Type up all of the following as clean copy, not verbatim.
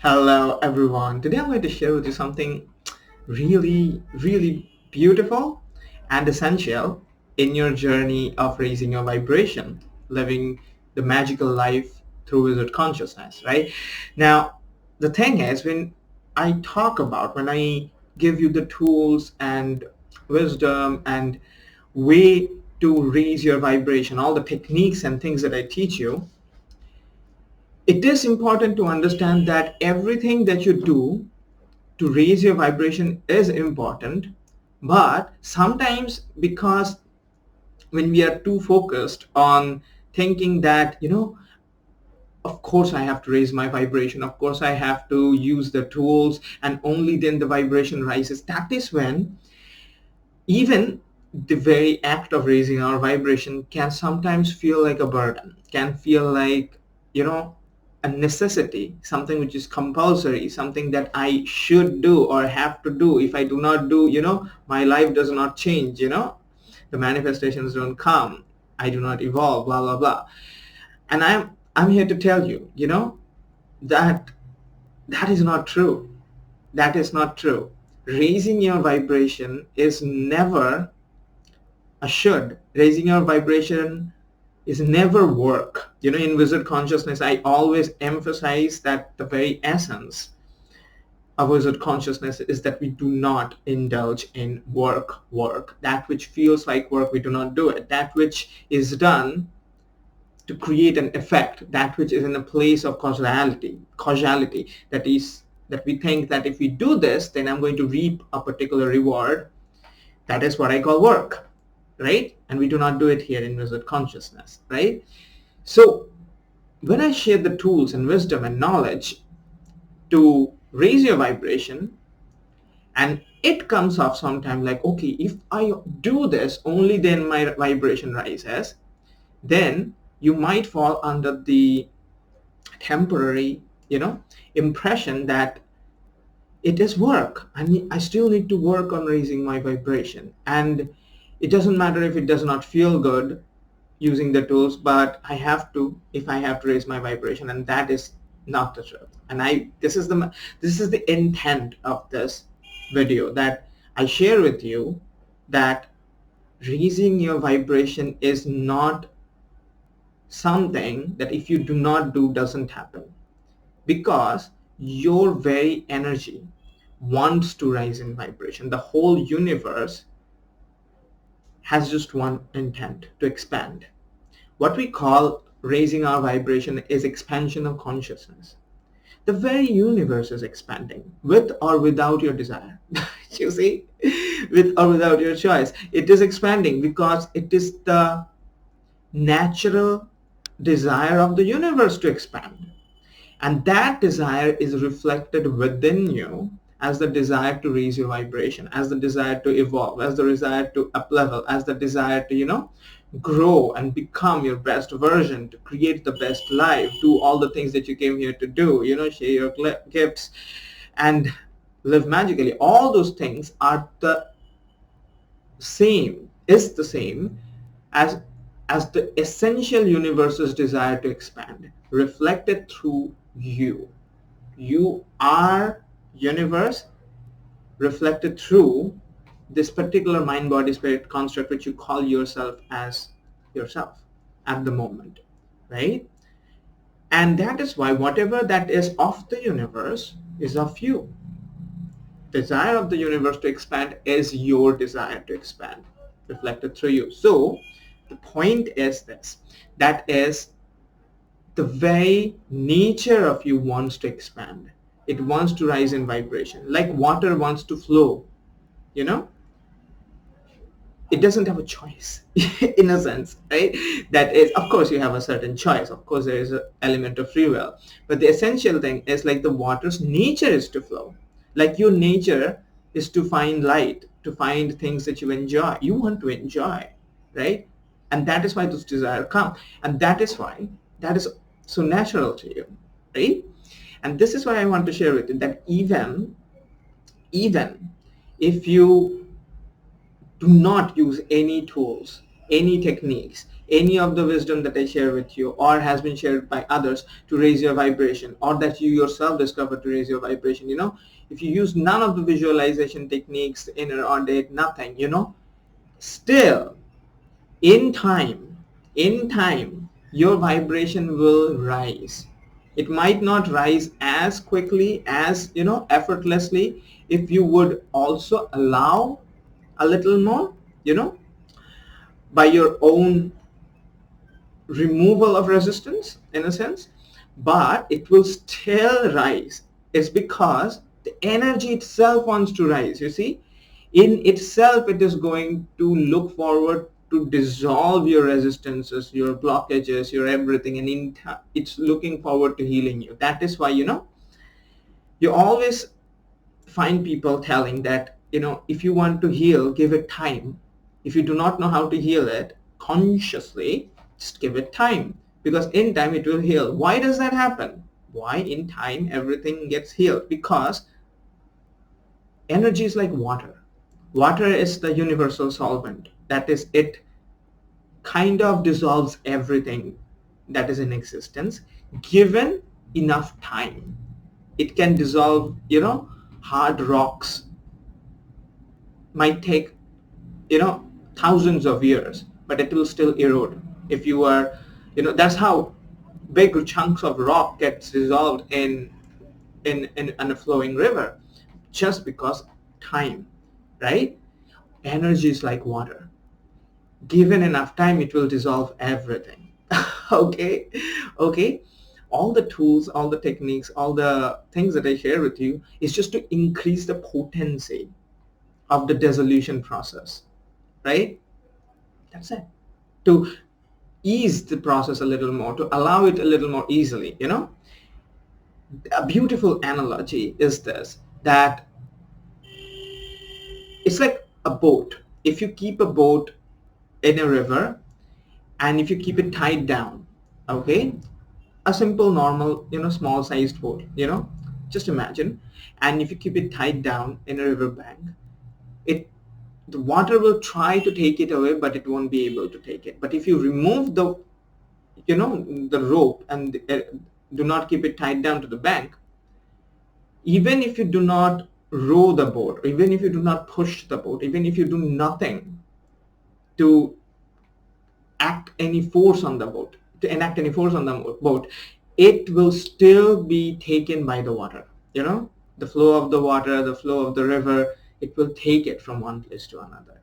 Hello everyone. Today I'm going to share with you something really beautiful and essential in your journey of raising your vibration, living the magical life through wizard consciousness, right? Now, the thing is when I give you the tools and wisdom and way to raise your vibration, all the techniques and things that I teach you, it is important to understand that everything that you do to raise your vibration is important, but sometimes because when we are too focused on thinking that, of course I have to raise my vibration, of course I have to use the tools and only then the vibration rises, that is when even the very act of raising our vibration can sometimes feel like a burden, can feel like, a necessity, something which is compulsory, something that I should do or have to do. If I do not do, my life does not change, the manifestations don't come, I do not evolve, blah, blah, blah. And I'm here to tell you, that that is not true. That is not true. Raising your vibration is never a should. Raising your vibration is never work. In wizard consciousness, I always emphasize that the very essence of wizard consciousness is that we do not indulge in work. That which feels like work, we do not do it. That which is done to create an effect, that which is in a place of causality, that is, that we think that if we do this, then I'm going to reap a particular reward. That is what I call work, right? And we do not do it here in wizard consciousness, right? So when I share the tools and wisdom and knowledge to raise your vibration, and it comes off sometime like, okay, if I do this, only then my vibration rises, then you might fall under the temporary, impression that it is work. I still need to work on raising my vibration. And it doesn't matter if it does not feel good using the tools, but I have to, if I have to raise my vibration, and that is not the truth. And this is the intent of this video, that I share with you that raising your vibration is not something that if you do not do doesn't happen, because your very energy wants to rise in vibration. The whole universe has just one intent: to expand. What we call raising our vibration is expansion of consciousness. The very universe is expanding, with or without your desire. You see, with or without your choice, it is expanding because it is the natural desire of the universe to expand. And that desire is reflected within you as the desire to raise your vibration, as the desire to evolve, as the desire to up level, as the desire to, grow and become your best version, to create the best life, do all the things that you came here to do, share your gifts and live magically. All those things are the same as the essential universe's desire to expand, reflected through you. You are universe reflected through this particular mind, body, spirit construct, which you call yourself as yourself at the moment, right? And that is why whatever that is of the universe is of you. Desire of the universe to expand is your desire to expand, reflected through you. So the point is this, that is, the very nature of you wants to expand. It wants to rise in vibration, like water wants to flow. It doesn't have a choice in a sense, right? That is, of course you have a certain choice, of course there is an element of free will, but the essential thing is, like, the water's nature is to flow. Like your nature is to find light, to find things that you enjoy, you want to enjoy, right? And that is why those desires come, and that is why that is so natural to you, right? And this is why I want to share with you that even if you do not use any tools any techniques, any of the wisdom that I share with you or has been shared by others to raise your vibration, or that you yourself discover to raise your vibration, if you use none of the visualization techniques, inner audit, nothing, still in time, your vibration will rise. It might not rise as quickly, as effortlessly, if you would also allow a little more, by your own removal of resistance, in a sense, but it will still rise. It's because the energy itself wants to rise. You see, in itself it is going to look forward to dissolve your resistances, your blockages, your everything, and it's looking forward to healing you. That is why you always find people telling that, if you want to heal, give it time. If you do not know how to heal it consciously, just give it time, because in time it will heal. Why does that happen? Why in time everything gets healed? Because energy is like water. Water is the universal solvent. That is, it kind of dissolves everything that is in existence given enough time. It can dissolve, hard rocks. Might take, thousands of years, but it will still erode. If you are, that's how big chunks of rock gets dissolved in a flowing river, just because time, right? Energy is like water. Given enough time, it will dissolve everything. Okay, okay. All the tools, all the techniques, all the things that I share with you is just to increase the potency of the dissolution process, right? That's it. To ease the process a little more, to allow it a little more easily, A beautiful analogy is this, that it's like a boat. If you keep a boat in a river and if you keep it tied down, okay, a simple, normal, small sized boat, just imagine, and if you keep it tied down in a river bank, it the water will try to take it away, but it won't be able to take it. But if you remove the rope and do not keep it tied down to the bank, even if you do not row the boat, even if you do not push the boat, even if you do nothing to act any force on the boat, to enact any force on the boat, it will still be taken by the water. The flow of the water, the flow of the river, it will take it from one place to another,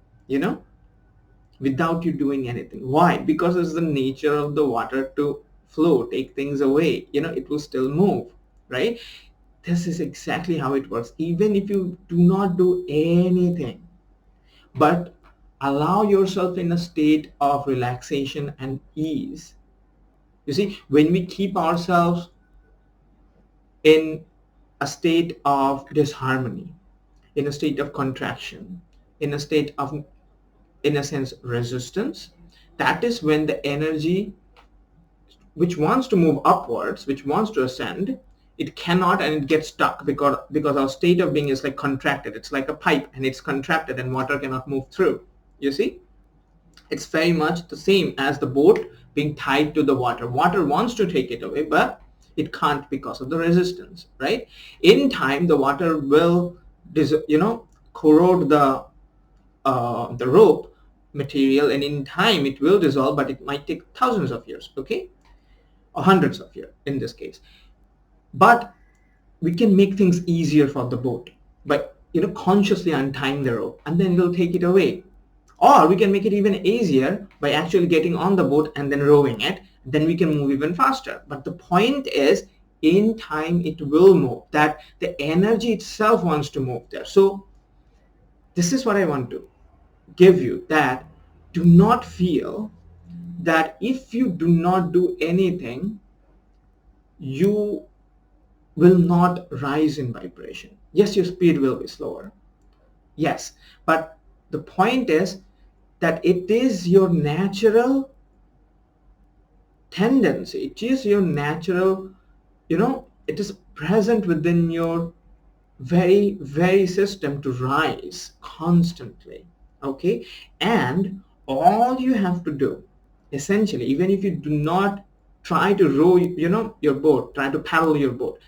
without you doing anything. Why? Because it's the nature of the water to flow, take things away. It will still move, right? This is exactly how it works. Even if you do not do anything, but allow yourself in a state of relaxation and ease. You see, when we keep ourselves in a state of disharmony, in a state of contraction, in a state of, in a sense, resistance, that is when the energy which wants to move upwards, which wants to ascend, it cannot, and it gets stuck because our state of being is like contracted. It's like a pipe and it's contracted and water cannot move through. You see? It's very much the same as the boat being tied to the water. Water wants to take it away, but it can't because of the resistance, right? In time, the water will, corrode the rope material, and in time it will dissolve, but it might take thousands of years, okay? Or hundreds of years in this case. But we can make things easier for the boat by consciously untying the rope, and then it'll take it away. Or we can make it even easier by actually getting on the boat and then rowing it. Then we can move even faster. But the point is, in time it will move. That the energy itself wants to move there. So this is what I want to give you, that do not feel that if you do not do anything, you will not rise in vibration. Yes, your speed will be slower. Yes, but the point is that it is your natural tendency. It is your natural, it is present within your very, very system to rise constantly. Okay? And All you have to do, essentially, even if you do not try to row, your boat, try to paddle your boat,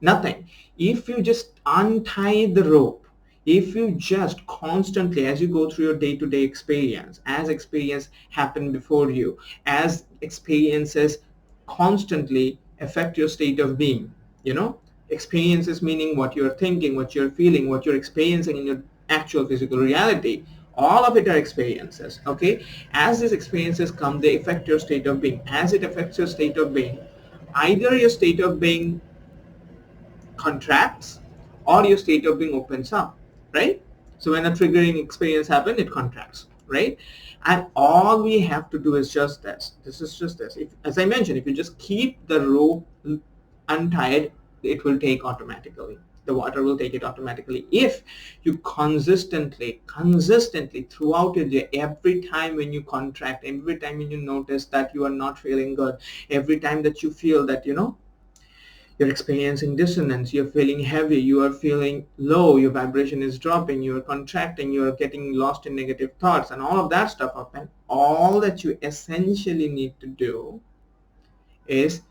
nothing. If you just untie the rope, if you just constantly, as you go through your day-to-day experience, as experience happen before you, as experiences constantly affect your state of being, experiences meaning what you're thinking, what you're feeling, what you're experiencing in your actual physical reality, all of it are experiences. Okay, as these experiences come, they affect your state of being. As it affects your state of being, either your state of being contracts or your state of being opens up, right? So when a triggering experience happens, it contracts, right? And all we have to do is just this. This is just this. If, as I mentioned, if you just keep the rope untied, it will take automatically. The water will take it automatically. If you consistently throughout your day, every time when you contract, every time when you notice that you are not feeling good, every time that you feel that, you're experiencing dissonance, you're feeling heavy, you are feeling low, your vibration is dropping, you're contracting, you're getting lost in negative thoughts, and all of that stuff happen. All that you essentially need to do is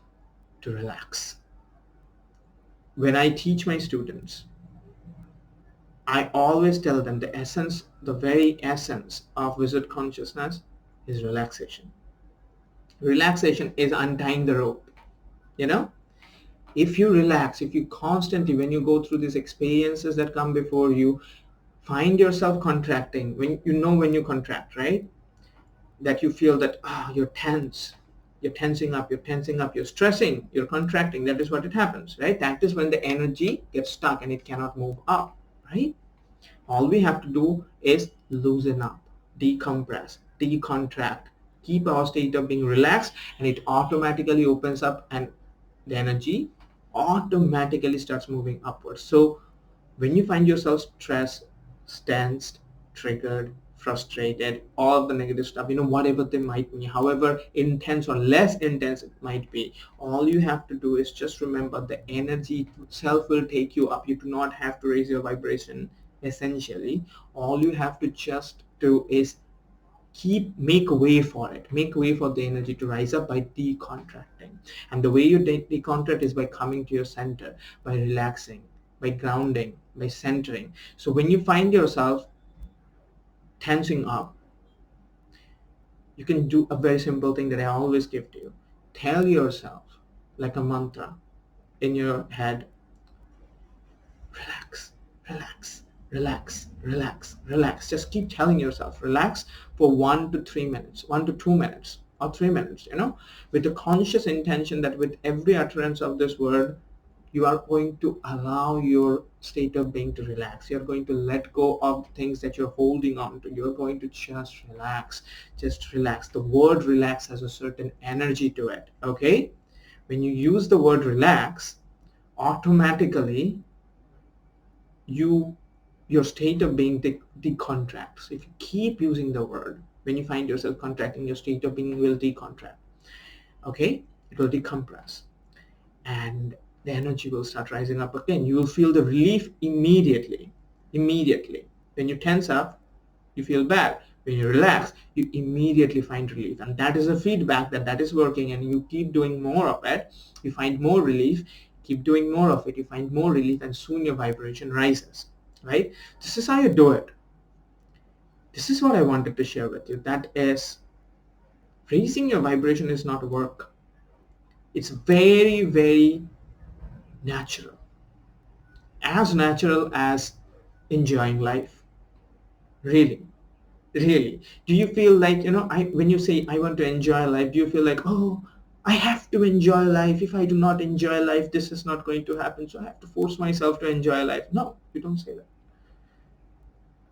to relax. When I teach my students, I always tell them the essence, the very essence of visit consciousness is relaxation. Relaxation is untying the rope, you know? If you relax, if you constantly, when you go through these experiences that come before you, find yourself contracting, when you contract, right? That you feel that you're tense, you're tensing up, you're stressing, you're contracting. That is what it happens, right? That is when the energy gets stuck and it cannot move up, right? All we have to do is loosen up, decompress, decontract, keep our state of being relaxed, and it automatically opens up and the energy automatically starts moving upwards. So when you find yourself stressed, tensed, triggered, frustrated, all of the negative stuff, whatever they might be, however intense or less intense it might be, all you have to do is just remember the energy itself will take you up. You do not have to raise your vibration. Essentially, all you have to just do is make way for it, make way for the energy to rise up by decontracting. And the way you decontract is by coming to your center, by relaxing, by grounding, by centering. So when you find yourself tensing up, you can do a very simple thing that I always give to you. Tell yourself like a mantra in your head, relax, relax, relax, relax, relax. Just keep telling yourself, relax for 1 to 3 minutes, 1 to 2 minutes, or 3 minutes, with the conscious intention that with every utterance of this word, you are going to allow your state of being to relax. You're going to let go of things that you're holding on to. You're going to just relax, just relax. The word relax has a certain energy to it, okay? When you use the word relax, automatically your state of being decontracts. If you keep using the word, when you find yourself contracting, your state of being will decontract. Okay, it will decompress, and the energy will start rising up again. You will feel the relief immediately. Immediately, when you tense up, you feel bad. When you relax, you immediately find relief, and that is a feedback that is working. And you keep doing more of it, you find more relief. Keep doing more of it, you find more relief, and soon your vibration rises, right? This is how you do it. This is what I wanted to share with you. That is, raising your vibration is not work. It's very, very natural as enjoying life. Really. Really. Do you feel like, when you say, I want to enjoy life, do you feel like, oh, I have to enjoy life. If I do not enjoy life, this is not going to happen. So I have to force myself to enjoy life. No, you don't say that.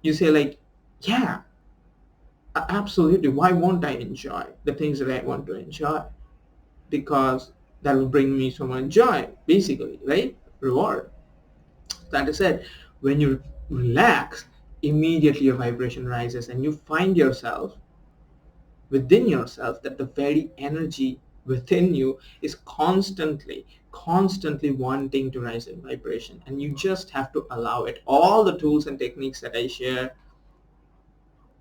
You say like, yeah, absolutely. Why won't I enjoy the things that I want to enjoy? Because that will bring me so much joy, basically, right? Reward. That is it. When you relax, immediately your vibration rises and you find yourself within yourself that the very energy within you is constantly wanting to rise in vibration, and you just have to allow it. All the tools and techniques that I share,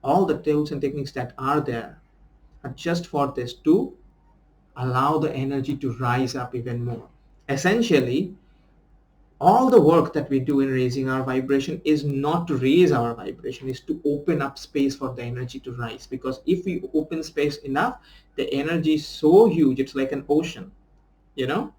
All the tools and techniques that are there are just for this, to allow the energy to rise up even more. Essentially, all the work that we do in raising our vibration is not to raise our vibration, is to open up space for the energy to rise. Because if we open space enough, the energy is so huge, it's like an ocean, you know,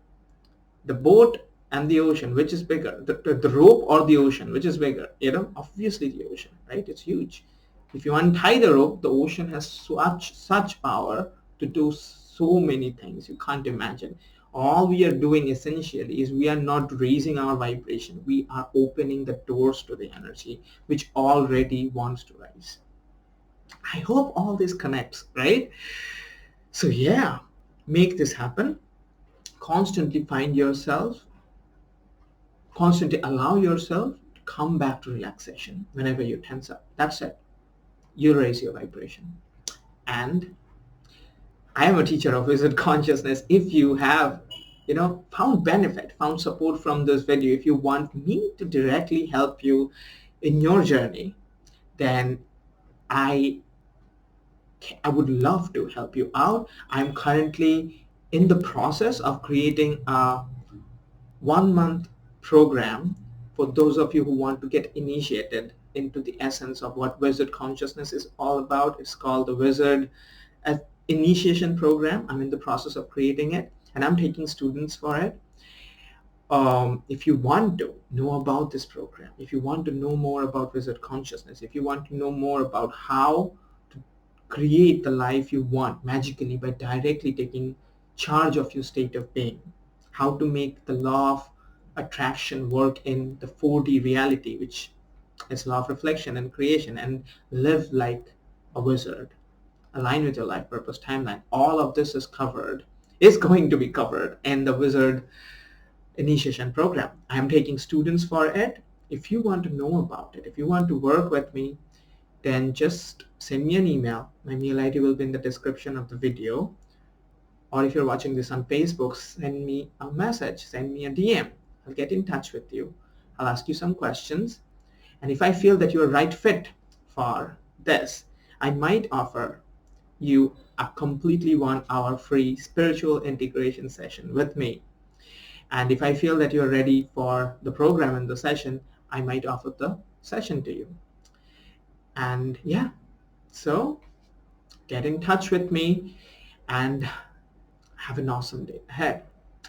the boat and the ocean, which is bigger? The rope or the ocean, which is bigger? You know, obviously the ocean, right? It's huge. If you untie the rope, the ocean has such power to do so many things you can't imagine. All we are doing essentially is we are not raising our vibration. We are opening the doors to the energy which already wants to rise. I hope all this connects, right? So yeah, make this happen. Constantly find yourself, constantly allow yourself to come back to relaxation whenever you tense up. That's it. You raise your vibration. And I am a teacher of wizard consciousness. If you have, found benefit, found support from this video, if you want me to directly help you in your journey, then I would love to help you out. I'm currently in the process of creating a 1 month program for those of you who want to get initiated into the essence of what wizard consciousness is all about. It's called the Wizard Initiation Program. I'm in the process of creating it, and I'm taking students for it. If you want to know about this program, if you want to know more about wizard consciousness, if you want to know more about how to create the life you want magically by directly taking charge of your state of being, how to make the law of attraction work in the 4D reality, which is law of reflection and creation, and live like a wizard, align with your life purpose timeline. All of this is going to be covered in the Wizard Initiation Program. I am taking students for it. If you want to know about it, if you want to work with me, then just send me an email. My mail ID will be in the description of the video. Or if you're watching this on Facebook, send me a message, send me a DM. I'll get in touch with you. I'll ask you some questions. And if I feel that you're a right fit for this, I might offer you a completely 1 hour free spiritual integration session with me. And if I feel that you're ready for the program and the session, I might offer the session to you. And yeah, so get in touch with me and have an awesome day ahead.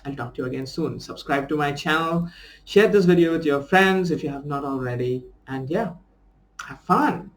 I'll talk to you again soon. Subscribe to my channel, share this video with your friends if you have not already, and yeah, have fun.